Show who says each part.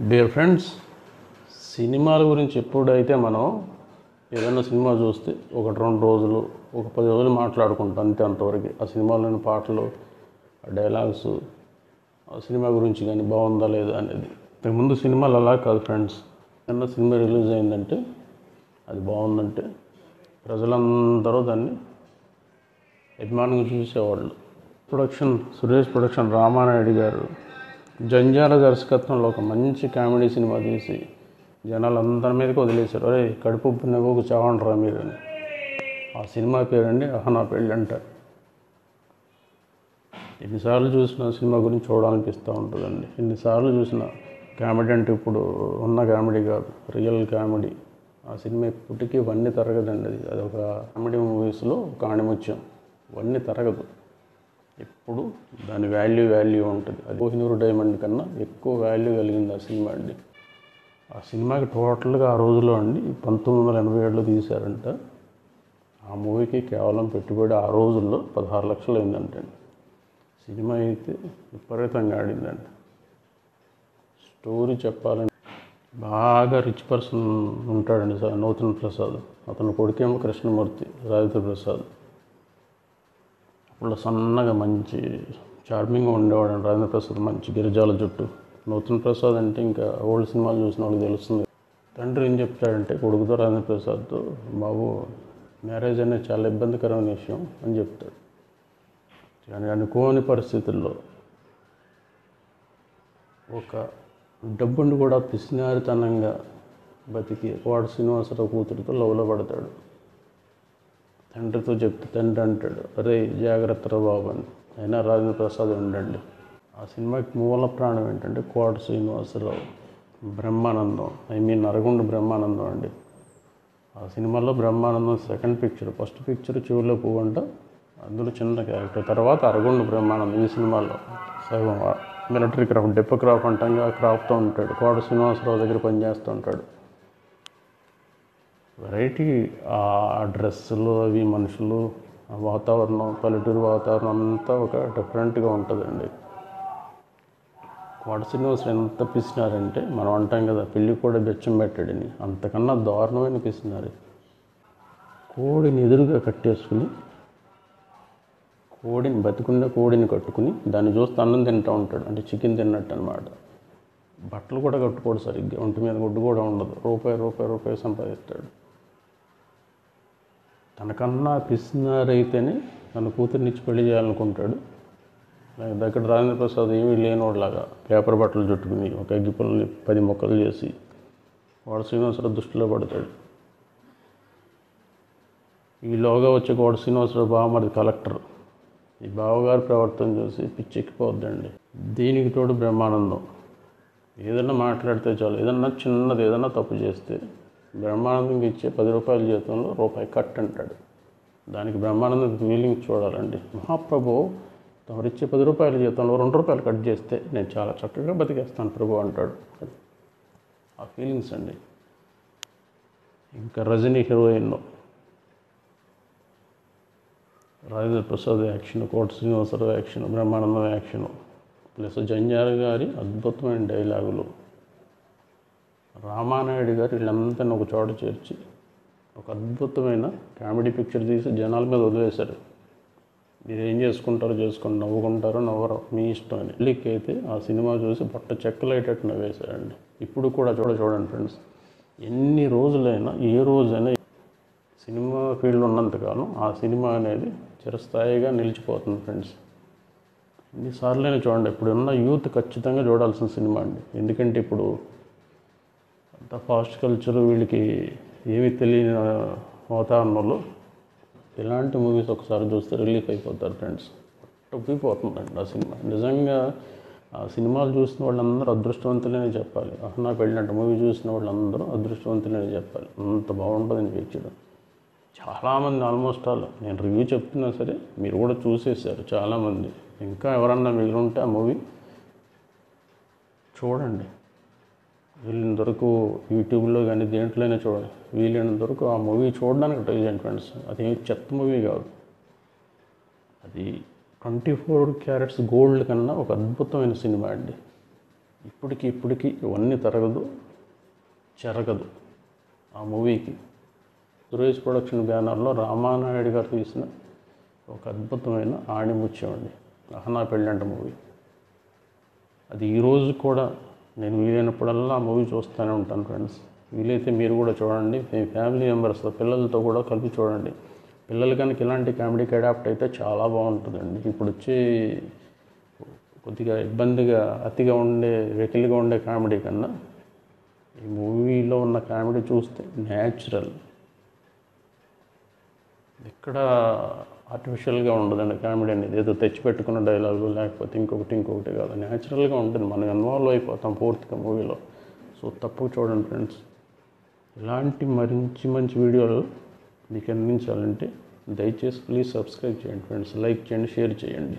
Speaker 1: Dear friends, సినిమాల గురించి ఎప్పుడైతే మనం ఏదైనా సినిమా చూస్తే ఒకటి రెండు రోజులు ఒక 10 రోజులు మాట్లాడుకుంటాం అంతే. అంతవరకు ఆ సినిమాలోని పాటలు, డైలాగ్స్, ఆ సినిమా గురించి కానీ బాగుందా లేదా అనేది. ఇంతకుముందు సినిమాలు అలా కాదు ఫ్రెండ్స్. ఏదన్నా సినిమా రిలీజ్ అయిందంటే అది బాగుందంటే ప్రజలందరూ దాన్ని అభిమానంగా చూసేవాళ్ళు. సురేష్ ప్రొడక్షన్ రామానాయుడు గారు జంజాల దర్శకత్వంలో ఒక మంచి కామెడీ సినిమా తీసి జనాలందరి మీదకి వదిలేశారు. అరే కడుపు నవ్వుకు చావండ్రా మీరు అని. ఆ సినిమా పేరండి అహనా పెళ్ళి అంటారు. ఎన్నిసార్లు చూసినా సినిమా గురించి చూడాలనిపిస్తూ ఉంటుందండి. ఎన్నిసార్లు చూసినా కామెడీ అంటే ఇప్పుడు ఉన్న కామెడీ కాదు, రియల్ కామెడీ. ఆ సినిమా ఇప్పటికీ వన్నీ తరగదండి. అది ఒక కామెడీ మూవీస్లో ఒక ఆణిముత్యం. వన్నీ తరగదు. ఎప్పుడు దాని వాల్యూ ఉంటుంది. అది కోహినూరు డైమండ్ కన్నా ఎక్కువ వాల్యూ కలిగింది ఆ సినిమా అండి. ఆ సినిమాకి టోటల్గా ఆ రోజులో అండి 1987లో తీశారంట. ఆ మూవీకి కేవలం పెట్టుబడి ఆ రోజుల్లో 16 లక్షలు అయిందంటే. సినిమా అయితే విపరీతంగా ఆడిందండి. స్టోరీ చెప్పాలంటే బాగా రిచ్ పర్సన్ ఉంటాడండి సార్, నూతన్ ప్రసాద్. అతను కొడుకేమో కృష్ణమూర్తి, రాజేంద్ర ప్రసాద్. అప్పుడు సన్నగా మంచి చార్మింగ్గా ఉండేవాడు అండి రాజేంద్ర ప్రసాద్. మంచి గిరిజాల జుట్టు. నూతన్ ప్రసాద్ అంటే ఇంకా ఓల్డ్ సినిమాలు చూసిన వాళ్ళకి తెలుస్తుంది. తండ్రి ఏం చెప్తాడంటే కొడుకుతో రాజేంద్ర ప్రసాద్తో, బాబు మ్యారేజ్ అనేది చాలా ఇబ్బందికరమైన విషయం అని చెప్తాడు. కానీ అనుకోని పరిస్థితుల్లో ఒక డబ్బుండి కూడా పిసినారితనంగా బతికి వాడు శ్రీనివాసరావు కూతురితో లవ్లో పడతాడు. తండ్రితో చెప్తే తండ్రి అంటాడు, అరే జాగ్రత్తరా బాబు అని. అయినా రాజేంద్ర ప్రసాద్ ఉండండి. ఆ సినిమాకి మూల ప్రాణం ఏంటంటే కోట శ్రీనివాసరావు, బ్రహ్మానందం, అరగుండు బ్రహ్మానందం అండి. ఆ సినిమాలో Brahmanandam second picture. First picture చెవిలో పువ్వు అంట, అందులో చిన్న క్యారెక్టర్. తర్వాత అరగుండు బ్రహ్మానందం ఈ సినిమాలో సగం మిలిటరీ క్రాఫ్ట్, డెప్ప క్రాఫ్ట్ అంటాగా క్రాఫ్ట్తో ఉంటాడు. కోట శ్రీనివాసరావు దగ్గర పనిచేస్తూ ఉంటాడు. వెరైటీ ఆ డ్రెస్సులు, అవి మనుషులు, ఆ వాతావరణం, పల్లెటూరు వాతావరణం అంతా ఒక డిఫరెంట్గా ఉంటుందండి. కోట శ్రీనివాసరావు ఎంత పిసినారంటే, మనం అంటాం కదా పెళ్ళి కూడా బెచ్చం పెట్టాడని, అంతకన్నా దారుణమైన పిసినారు. కోడిని ఎదురుగా కట్టేసుకుని, బతికున్న కోడిని కట్టుకుని దాన్ని చూస్తే అన్నం తింటూ ఉంటాడు. అంటే చికెన్ తిన్నట్టు అనమాట. బట్టలు కూడా కట్టుకోడు సరిగ్గా, ఒంటి మీద గుడ్డు కూడా ఉండదు. రూపాయి సంపాదిస్తాడు. తనకన్నా పిసినారైతేనే తన కూతుర్నిచ్చి పెళ్లి చేయాలనుకుంటాడు. దగ్గర రాజేంద్ర ప్రసాద్ ఏమీ లేనివాడులాగా పేపర్ బట్టలు చుట్టుకుని ఒక అగ్గిపుల్ని 10 ముక్కలు చేసి వాడు శ్రీనివాసరావు దృష్టిలో పడతాడు. ఈలోగా వచ్చే కోట శ్రీనివాసరావు బావమరిది కలెక్టర్. ఈ బావగారి ప్రవర్తన చూసి పిచ్చెక్కిపోద్దండి. దీనికి తోడు బ్రహ్మానందం ఏదన్నా మాట్లాడితే చాలు, ఏదన్నా చిన్నది ఏదన్నా తప్పు చేస్తే బ్రహ్మానందంకి ఇచ్చే 10 రూపాయల జీతంలో రూపాయి కట్ అంటాడు. దానికి బ్రహ్మానందం ఫీలింగ్స్ చూడాలండి. మహాప్రభు తమరిచ్చే 10 రూపాయల జీతంలో 2 రూపాయలు కట్ చేస్తే నేను చాలా చక్కగా బతికేస్తాను ప్రభు అంటాడు. ఆ ఫీలింగ్స్ అండి. ఇంకా Rajani heroine, Rajendra Prasad action, Kota Srinivasarao action, Brahmanandam action, plus Janjala గారి అద్భుతమైన డైలాగులు, రామానాయుడు గారు వీళ్ళంతా ఒక చోట చేర్చి ఒక అద్భుతమైన కామెడీ పిక్చర్ తీసి జనాల మీద వదిలేశారు. మీరు ఏం చేసుకుంటారో చేసుకోండి, నవ్వుకుంటారో నవ్వరో మీ ఇష్టం అని. పెళ్ళికి అయితే ఆ సినిమా చూసి బట్ట చెక్కలయ్యేటట్టు నవ్వేశారండి. ఇప్పుడు కూడా చూడండి ఫ్రెండ్స్, ఎన్ని రోజులైనా ఏ రోజైనా సినిమా ఫీల్డ్ ఉన్నంతకాలం ఆ సినిమా అనేది చిరస్థాయిగా నిలిచిపోతుంది ఫ్రెండ్స్. ఎన్నిసార్లైనా చూడండి. ఇప్పుడు ఉన్న యూత్ ఖచ్చితంగా చూడాల్సిన సినిమా అండి. ఎందుకంటే ఇప్పుడు అంత ఫాస్ట్ కల్చర్, వీళ్ళకి ఏమీ తెలియని వాతావరణంలో ఇలాంటి మూవీస్ ఒకసారి చూస్తే రిలీఫ్ అయిపోతారు ఫ్రెండ్స్. తప్పిపోతుందండి ఆ సినిమా. నిజంగా ఆ సినిమాలు చూసిన వాళ్ళందరూ అదృష్టవంతులనే చెప్పాలి. అహనా పెళ్ళంటే మూవీ చూసిన వాళ్ళందరూ అదృష్టవంతులనే చెప్పాలి. అంత బాగుంటుందని పిక్చర్. చాలామంది ఆల్మోస్ట్ ఆల్ నేను రివ్యూ చెప్తున్నా సరే మీరు కూడా చూసేసారు చాలామంది. ఇంకా ఎవరన్నా మిగిలింటే ఆ మూవీ చూడండి. వీళ్ళని వరకు యూట్యూబ్లో కానీ దేంట్లోనే చూడండి. వీలైనంత వరకు ఆ మూవీ చూడడానికి ట్రై చేయండి ఫ్రెండ్స్. అదేమి చెత్త మూవీ కాదు. అది 24 క్యారెట్స్ గోల్డ్ కన్నా ఒక అద్భుతమైన సినిమా అండి. ఇప్పటికి ఇవన్నీ జరగదు ఆ మూవీకి. సురేష్ ప్రొడక్షన్ బ్యానర్లో రామానాయుడు గారు తీసిన ఒక అద్భుతమైన ఆణిముత్యం అండి అహనా పెళ్ళంట మూవీ. అది ఈరోజు కూడా నేను వీలైనప్పుడల్లా ఆ మూవీ చూస్తూనే ఉంటాను ఫ్రెండ్స్. వీలైతే మీరు కూడా చూడండి, మీ ఫ్యామిలీ మెంబర్స్తో పిల్లలతో కూడా కలిపి చూడండి. పిల్లలు కనుక ఇలాంటి కామెడీకి అడాప్ట్ అయితే చాలా బాగుంటుందండి. ఇప్పుడు వచ్చి కొద్దిగా ఇబ్బందిగా అతిగా ఉండే వెకిలిగా ఉండే కామెడీ కన్నా ఈ మూవీలో ఉన్న కామెడీ చూస్తే న్యాచురల్, ఎక్కడ ఆర్టిఫిషియల్గా ఉండదండి కామెడీ అనేది. ఏదో తెచ్చిపెట్టుకున్న డైలాగు లేకపోతే ఇంకొకటి కాదు, న్యాచురల్గా ఉంటుంది. మనం ఇన్వాల్వ్ అయిపోతాం పూర్తిగా మూవీలో. సో తప్పక చూడండి ఫ్రెండ్స్. ఇలాంటి మంచి వీడియోలు మీకు అందించాలంటే దయచేసి ప్లీజ్ సబ్స్క్రైబ్ చేయండి ఫ్రెండ్స్, లైక్ చేయండి, షేర్ చేయండి.